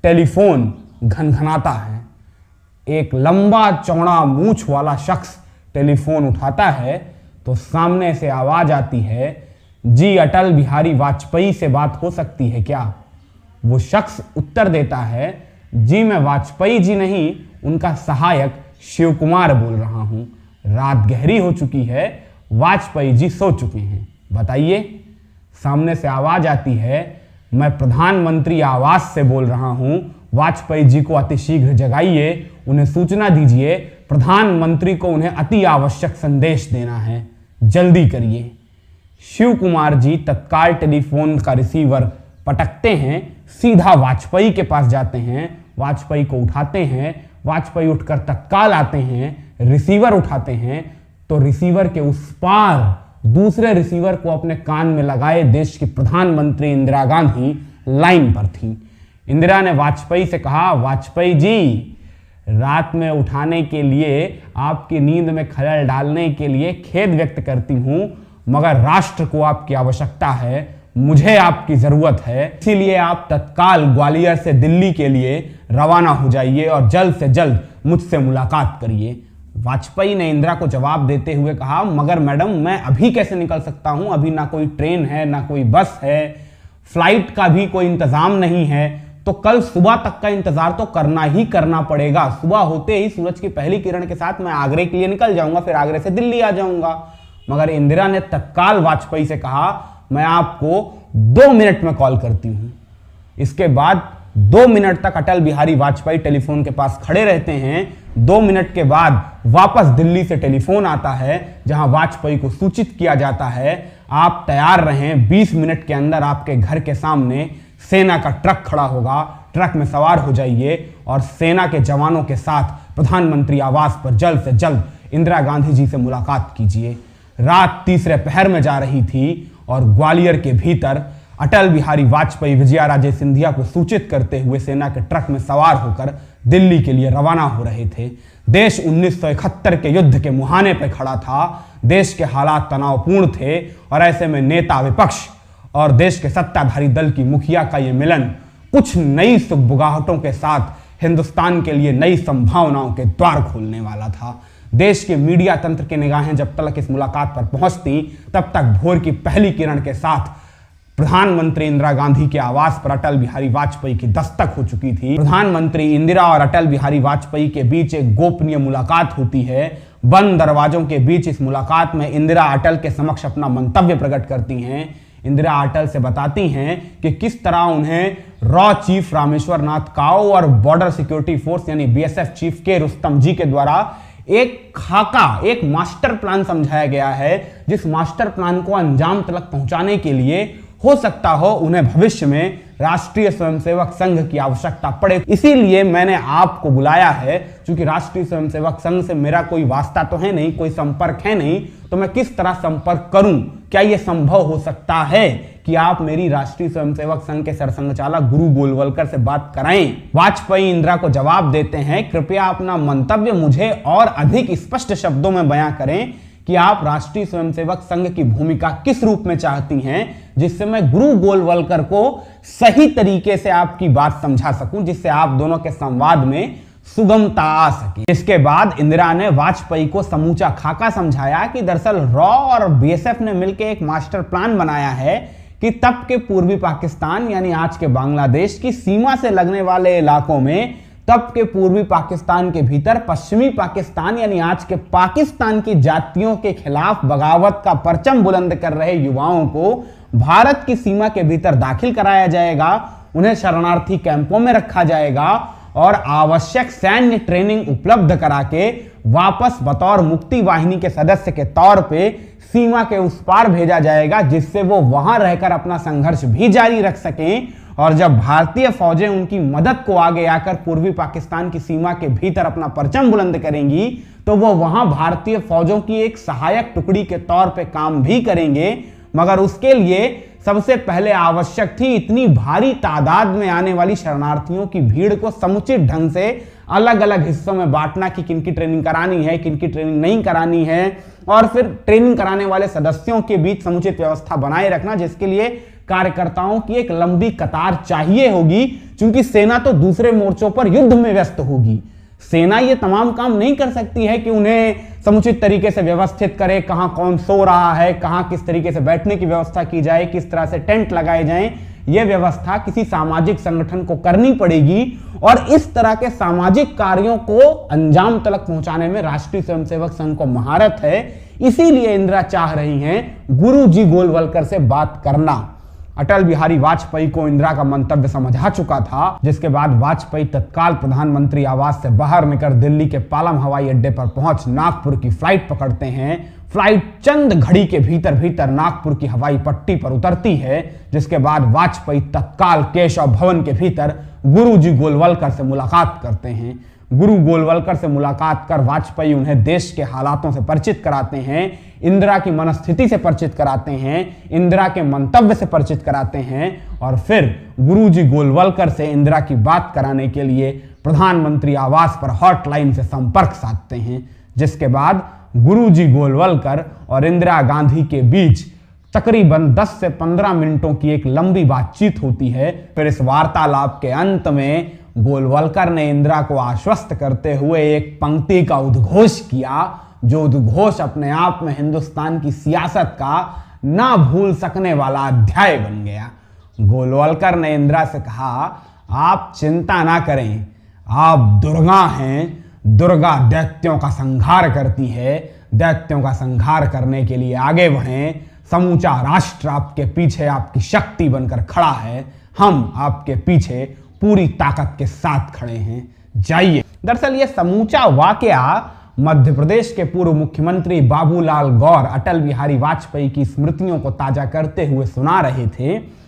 Telephone घनघनाता है। एक लंबा चौड़ा मूंछ वाला शख्स टेलीफोन उठाता है तो सामने से आवाज आती है, जी अटल बिहारी वाजपेयी से बात हो सकती है क्या? वो शख्स उत्तर देता है, जी मैं वाजपेयी जी नहीं, उनका सहायक शिव कुमार बोल रहा हूं। रात गहरी हो चुकी है, वाजपेयी जी सो चुके हैं, बताइए। सामने से आवाज आती है, मैं प्रधानमंत्री आवास से बोल रहा हूं, वाजपेयी जी को अतिशीघ्र जगाइए, उन्हें सूचना दीजिए, प्रधानमंत्री को उन्हें अति आवश्यक संदेश देना है, जल्दी करिए। शिव कुमार जी तत्काल टेलीफोन का रिसीवर पटकते हैं, सीधा वाजपेयी के पास जाते हैं, वाजपेयी को उठाते हैं, वाजपेयी उठकर तत्काल आते हैं, रिसीवर उठाते हैं तो रिसीवर के उस पार दूसरे रिसीवर को अपने कान में लगाए देश की प्रधानमंत्री इंदिरा गांधी लाइन पर थी। इंदिरा ने वाजपेयी से कहा, वाजपेयी जी रात में उठाने के लिए, आपकी नींद में खलल डालने के लिए खेद व्यक्त करती हूं, मगर राष्ट्र को आपकी आवश्यकता है, मुझे आपकी जरूरत है, इसीलिए आप तत्काल ग्वालियर से दिल्ली के लिए रवाना हो जाइए और जल्द से जल्द मुझसे मुलाकात करिए। वाजपेयी ने इंदिरा को जवाब देते हुए कहा, मगर मैडम मैं अभी कैसे निकल सकता हूं, अभी ना कोई ट्रेन है, ना कोई बस है, फ्लाइट का भी कोई इंतजाम नहीं है, तो कल सुबह तक का इंतजार तो करना ही करना पड़ेगा। सुबह होते ही सूरज की पहली किरण के साथ मैं आगरे के लिए निकल जाऊंगा, फिर आगरे से दिल्ली आ जाऊंगा। मगर इंदिरा ने तत्काल वाजपेयी से कहा, मैं आपको 2 मिनट में कॉल करती हूं। इसके बाद 2 मिनट तक अटल बिहारी वाजपेयी टेलीफोन के पास खड़े रहते हैं। 2 मिनट के बाद वापस दिल्ली से टेलीफोन आता है जहां वाजपेयी को सूचित किया जाता है, आप तैयार रहें, 20 मिनट के अंदर आपके घर के सामने सेना का ट्रक खड़ा होगा, ट्रक में सवार हो जाइए और सेना के जवानों के साथ प्रधानमंत्री आवास पर जल्द से जल्द इंदिरा गांधी जी से मुलाकात कीजिए। रात तीसरे पहर में जा रही थी और ग्वालियर के भीतर अटल बिहारी वाजपेयी विजयाराजे सिंधिया को सूचित करते हुए सेना के ट्रक में सवार होकर दिल्ली के लिए रवाना हो रहे थे। देश 1971 के युद्ध के मुहाने पर खड़ा था, देश के हालात तनावपूर्ण थे और ऐसे में नेता विपक्ष और देश के सत्ताधारी दल की मुखिया का यह मिलन कुछ नई सुगबुगाहटों के साथ हिंदुस्तान के लिए नई संभावनाओं के द्वार खोलने वाला था। देश के मीडिया तंत्र की निगाहें जब तक इस मुलाकात पर पहुंचती, तब तक भोर की पहली किरण के साथ प्रधानमंत्री इंदिरा गांधी के आवास पर अटल बिहारी वाजपेयी की दस्तक हो चुकी थी। प्रधानमंत्री इंदिरा और अटल बिहारी वाजपेयी के बीच एक गोपनीय मुलाकात होती है। बंद दरवाजों के बीच इस मुलाकात में इंदिरा अटल के समक्ष अपना मंतव्य प्रकट करती हैं। इंदिरा अटल से बताती हैं कि किस तरह उन्हें रॉ चीफ रामेश्वर नाथ काओ और बॉर्डर सिक्योरिटी फोर्स यानी बीएसएफ चीफ के रुस्तम जी के द्वारा एक खाका, एक मास्टर प्लान समझाया गया है, जिस मास्टर प्लान को अंजाम तक पहुंचाने के लिए हो सकता हो उन्हें भविष्य में राष्ट्रीय स्वयंसेवक संघ की आवश्यकता पड़े। इसीलिए मैंने आपको बुलाया है, क्योंकि राष्ट्रीय स्वयंसेवक संघ से मेरा कोई वास्ता तो है नहीं, कोई संपर्क है नहीं, तो मैं किस तरह संपर्क करूं? क्या यह संभव हो सकता है कि आप मेरी राष्ट्रीय स्वयंसेवक संघ के सरसंघचालक गुरु गोलवलकर से बात कराएं? वाजपेयी इंदिरा को जवाब देते हैं, कृपया अपना मंतव्य मुझे और अधिक स्पष्ट शब्दों में बयां करें कि आप राष्ट्रीय स्वयंसेवक संघ की भूमिका किस रूप में चाहती हैं, जिससे मैं गुरु गोलवलकर को सही तरीके से आपकी बात समझा सकूं, जिससे आप दोनों के संवाद में सुगमता आ सके। इसके बाद इंदिरा ने वाजपेयी को समूचा खाका समझाया कि दरअसल रॉ और बीएसएफ ने मिलकर एक मास्टर प्लान बनाया है कि तब के पूर्वी पाकिस्तान यानी आज के बांग्लादेश की सीमा से लगने वाले इलाकों में, तब के पूर्वी पाकिस्तान के भीतर पश्चिमी पाकिस्तान यानी आज के पाकिस्तान की जातियों के खिलाफ बगावत का परचम बुलंद कर रहे युवाओं को भारत की सीमा के भीतर दाखिल कराया जाएगा, उन्हें शरणार्थी कैंपों में रखा जाएगा और आवश्यक सैन्य ट्रेनिंग उपलब्ध करा के वापस बतौर मुक्ति वाहिनी के सदस्य के तौर पे सीमा के उस पार भेजा जाएगा, जिससे वो वहां रहकर अपना संघर्ष भी जारी रख सकें और जब भारतीय फौजें उनकी मदद को आगे आकर पूर्वी पाकिस्तान की सीमा के भीतर अपना परचम बुलंद करेंगी, तो वो वहां भारतीय फौजों की एक सहायक टुकड़ी के तौर पे काम भी करेंगे। मगर उसके लिए सबसे पहले आवश्यक थी इतनी भारी तादाद में आने वाली शरणार्थियों की भीड़ को समुचित ढंग से अलग अलग हिस्सों में बांटना कि किनकी ट्रेनिंग करानी है, किनकी ट्रेनिंग नहीं करानी है, और फिर ट्रेनिंग कराने वाले सदस्यों के बीच समुचित व्यवस्था बनाए रखना, जिसके लिए कार्यकर्ताओं की एक लंबी कतार चाहिए होगी, क्योंकि सेना तो दूसरे मोर्चों पर युद्ध में व्यस्त होगी। सेना ये तमाम काम नहीं कर सकती है कि उन्हें समुचित तरीके से व्यवस्थित करे, कहां कौन सो रहा है, कहां किस तरीके से बैठने की व्यवस्था की जाए, किस तरह से टेंट लगाए जाएं। यह व्यवस्था किसी सामाजिक संगठन को करनी पड़ेगी और इस तरह के सामाजिक कार्यों को अंजाम तक पहुंचाने में राष्ट्रीय स्वयंसेवक संघ को महारत है। इसीलिए इंदिरा चाह रही हैं गुरुजी गोलवलकर से बात करना। अटल बिहारी वाजपेयी को इंदिरा का मंतव्य समझ आ चुका था, जिसके बाद वाजपेयी तत्काल प्रधानमंत्री आवास से बाहर निकल दिल्ली के पालम हवाई अड्डे पर पहुंच नागपुर की फ्लाइट पकड़ते हैं। फ्लाइट चंद घड़ी के भीतर नागपुर की हवाई पट्टी पर उतरती है, जिसके बाद वाजपेयी तत्काल केशव भवन के भीतर गुरुजी गोलवलकर से मुलाकात करते हैं। गुरु गोलवलकर से मुलाकात कर वाजपेयी उन्हें देश के हालातों से परिचित कराते हैं, इंदिरा की मनस्थिति से परिचित कराते हैं, इंदिरा के मंतव्य से परिचित कराते हैं और फिर गुरुजी गोलवलकर से इंदिरा की बात कराने के लिए प्रधानमंत्री आवास पर हॉटलाइन से संपर्क साधते हैं। जिसके बाद गुरुजी गोलवलकर और इंदिरा गांधी के बीच तकरीबन 10 से 15 मिनटों की एक लंबी बातचीत होती है। फिर इस वार्तालाप के अंत में गोलवलकर ने इंदिरा को आश्वस्त करते हुए एक पंक्ति का उद्घोष किया, जो उद्घोष अपने आप में हिंदुस्तान की सियासत का ना भूल सकने वाला अध्याय बन गया। गोलवलकर ने इंदिरा से कहा, आप चिंता ना करें, आप दुर्गा हैं, दुर्गा दैत्यों का संहार करती है, दैत्यों का संहार करने के लिए आगे बढ़ें, समूचा राष्ट्र आपके पीछे आपकी शक्ति बनकर खड़ा है, हम आपके पीछे पूरी ताकत के साथ खड़े हैं, जाइए। दरअसल ये समूचा वाकया मध्य प्रदेश के पूर्व मुख्यमंत्री बाबूलाल गौर अटल बिहारी वाजपेयी की स्मृतियों को ताजा करते हुए सुना रहे थे।